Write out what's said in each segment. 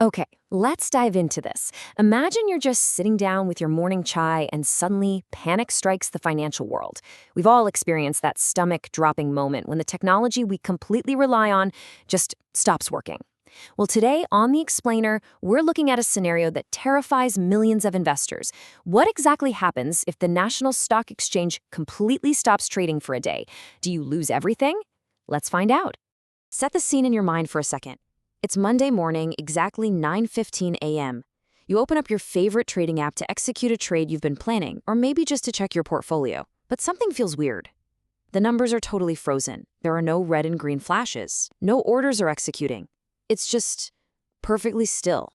Okay, let's dive into this. Imagine you're just sitting down with your morning chai and suddenly panic strikes the financial world. We've all experienced that stomach-dropping moment when the technology we completely rely on just stops working. Well, today on The Explainer, we're looking at a scenario that terrifies millions of investors. What exactly happens if the National Stock Exchange completely stops trading for a day? Do you lose everything? Let's find out. Set the scene in your mind for a second. It's Monday morning, exactly 9:15 a.m. You open up your favorite trading app to execute a trade you've been planning, or maybe just to check your portfolio. But something feels weird. The numbers are totally frozen. There are no red and green flashes. No orders are executing. It's just perfectly still.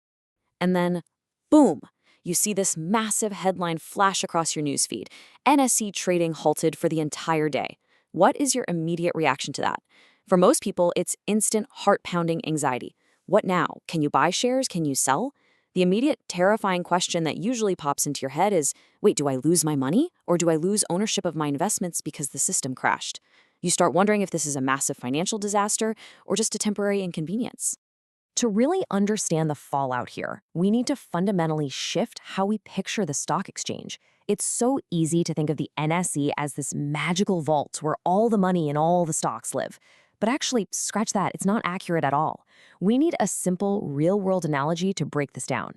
And then, boom! You see this massive headline flash across your newsfeed. NSE trading halted for the entire day. What is your immediate reaction to that? For most people, it's instant heart-pounding anxiety. What now? Can you buy shares? Can you sell? The immediate terrifying question that usually pops into your head is, wait, do I lose my money? Or do I lose ownership of my investments because the system crashed? You start wondering if this is a massive financial disaster or just a temporary inconvenience. To really understand the fallout here, we need to fundamentally shift how we picture the stock exchange. It's so easy to think of the NSE as this magical vault where all the money and all the stocks live. But actually, scratch that, it's not accurate at all. We need a simple, real-world analogy to break this down.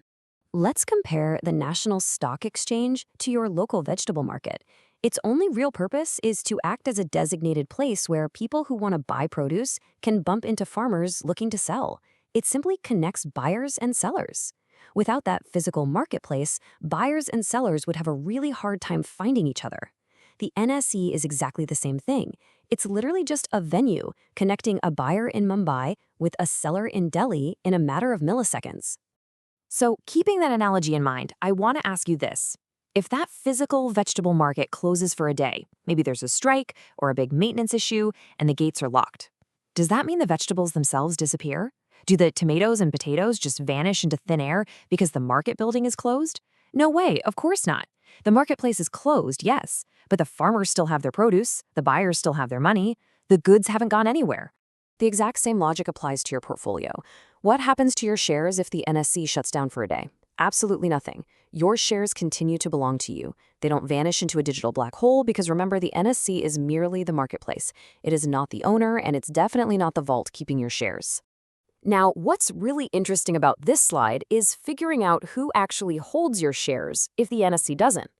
Let's compare the National Stock Exchange to your local vegetable market. Its only real purpose is to act as a designated place where people who want to buy produce can bump into farmers looking to sell. It simply connects buyers and sellers. Without that physical marketplace, buyers and sellers would have a really hard time finding each other. The NSE is exactly the same thing. It's literally just a venue connecting a buyer in Mumbai with a seller in Delhi in a matter of milliseconds. So, keeping that analogy in mind, I want to ask you this. If that physical vegetable market closes for a day, maybe there's a strike or a big maintenance issue and the gates are locked, does that mean the vegetables themselves disappear? Do the tomatoes and potatoes just vanish into thin air because the market building is closed? No way, of course not. The marketplace is closed, yes, but the farmers still have their produce, the buyers still have their money, the goods haven't gone anywhere. The exact same logic applies to your portfolio. What happens to your shares if the NSE shuts down for a day? Absolutely nothing. Your shares continue to belong to you. They don't vanish into a digital black hole because remember, the NSE is merely the marketplace. It is not the owner, and it's definitely not the vault keeping your shares. Now, what's really interesting about this slide is figuring out who actually holds your shares if the NSE doesn't.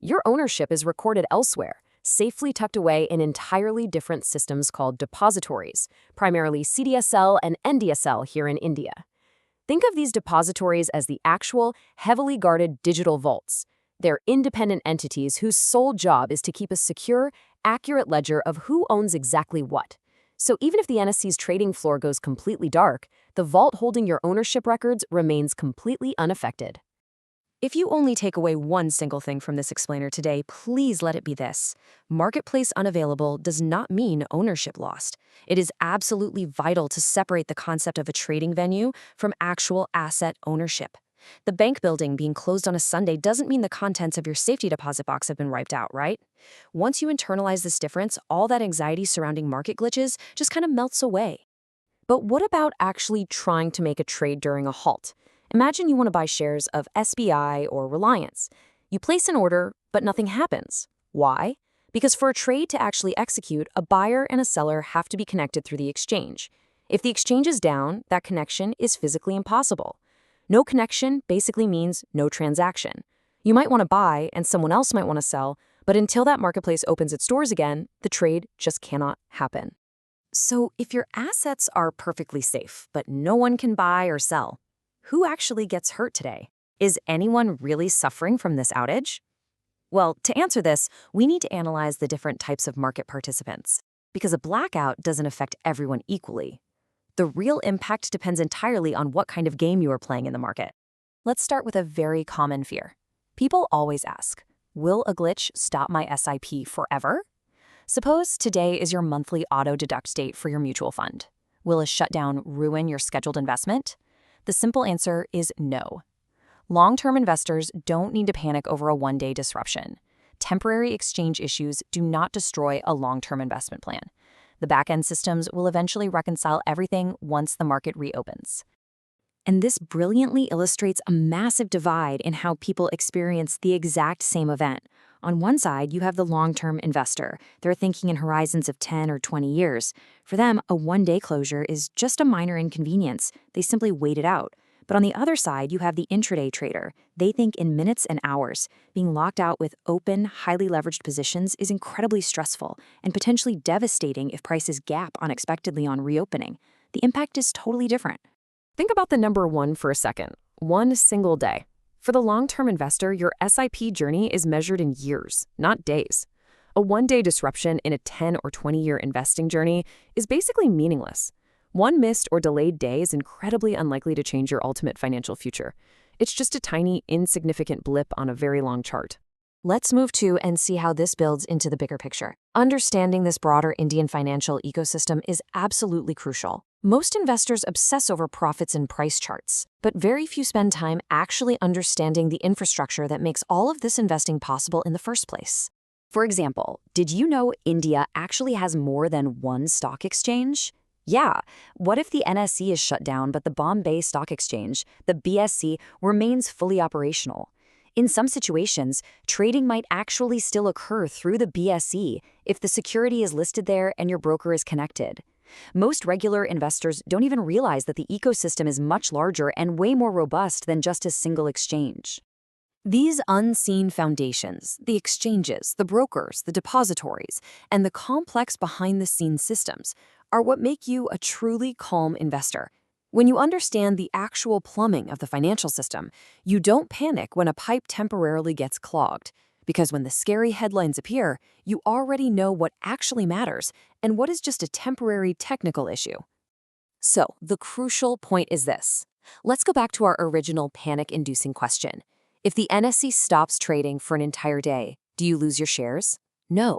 Your ownership is recorded elsewhere, safely tucked away in entirely different systems called depositories, primarily CDSL and NDSL here in India. Think of these depositories as the actual, heavily guarded digital vaults. They're independent entities whose sole job is to keep a secure, accurate ledger of who owns exactly what. So even if the NSE's trading floor goes completely dark, the vault holding your ownership records remains completely unaffected. If you only take away one single thing from this explainer today, please let it be this. Marketplace unavailable does not mean ownership lost. It is absolutely vital to separate the concept of a trading venue from actual asset ownership. The bank building being closed on a Sunday doesn't mean the contents of your safety deposit box have been wiped out, right? Once you internalize this difference, all that anxiety surrounding market glitches just kind of melts away. But what about actually trying to make a trade during a halt? Imagine you want to buy shares of SBI or Reliance. You place an order, but nothing happens. Why? Because for a trade to actually execute, a buyer and a seller have to be connected through the exchange. If the exchange is down, that connection is physically impossible. No connection basically means no transaction. You might want to buy and someone else might want to sell, but until that marketplace opens its doors again, the trade just cannot happen. So if your assets are perfectly safe, but no one can buy or sell, who actually gets hurt today? Is anyone really suffering from this outage? Well, to answer this, we need to analyze the different types of market participants, because a blackout doesn't affect everyone equally. The real impact depends entirely on what kind of game you are playing in the market. Let's start with a very common fear. People always ask, will a glitch stop my SIP forever? Suppose today is your monthly auto-deduct date for your mutual fund. Will a shutdown ruin your scheduled investment? The simple answer is no. Long-term investors don't need to panic over a one-day disruption. Temporary exchange issues do not destroy a long-term investment plan. The back-end systems will eventually reconcile everything once the market reopens. And this brilliantly illustrates a massive divide in how people experience the exact same event. On one side, you have the long-term investor. They're thinking in horizons of 10 or 20 years. For them, a one-day closure is just a minor inconvenience. They simply wait it out. But on the other side, you have the intraday trader. They think in minutes and hours. Being locked out with open, highly leveraged positions is incredibly stressful and potentially devastating if prices gap unexpectedly on reopening. The impact is totally different. Think about the number one for a second. One single day. For the long-term investor, your SIP journey is measured in years, not days. A one-day disruption in a 10 or 20-year investing journey is basically meaningless. One missed or delayed day is incredibly unlikely to change your ultimate financial future. It's just a tiny, insignificant blip on a very long chart. Let's move to and see how this builds into the bigger picture. Understanding this broader Indian financial ecosystem is absolutely crucial. Most investors obsess over profits and price charts, but very few spend time actually understanding the infrastructure that makes all of this investing possible in the first place. For example, did you know India actually has more than one stock exchange? Yeah, what if the NSE is shut down but the Bombay Stock Exchange, the BSE, remains fully operational? In some situations, trading might actually still occur through the BSE if the security is listed there and your broker is connected. Most regular investors don't even realize that the ecosystem is much larger and way more robust than just a single exchange. These unseen foundations, the exchanges, the brokers, the depositories, and the complex behind-the-scenes systems are what make you a truly calm investor. When you understand the actual plumbing of the financial system, you don't panic when a pipe temporarily gets clogged. Because when the scary headlines appear, you already know what actually matters and what is just a temporary technical issue. So, the crucial point is this. Let's go back to our original panic-inducing question. If the NSE stops trading for an entire day, do you lose your shares? No.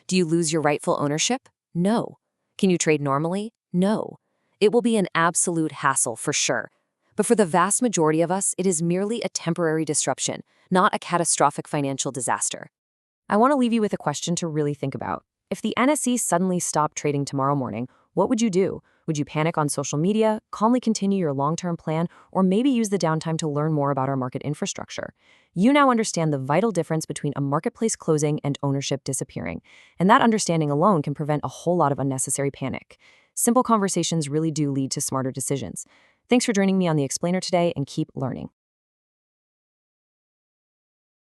Do you lose your rightful ownership? No. Can you trade normally? No. It will be an absolute hassle for sure. But for the vast majority of us, it is merely a temporary disruption, not a catastrophic financial disaster. I want to leave you with a question to really think about. If the NSE suddenly stopped trading tomorrow morning, what would you do? Would you panic on social media, calmly continue your long-term plan, or maybe use the downtime to learn more about our market infrastructure? You now understand the vital difference between a marketplace closing and ownership disappearing, and that understanding alone can prevent a whole lot of unnecessary panic. Simple conversations really do lead to smarter decisions. Thanks for joining me on The Explainer today, and keep learning.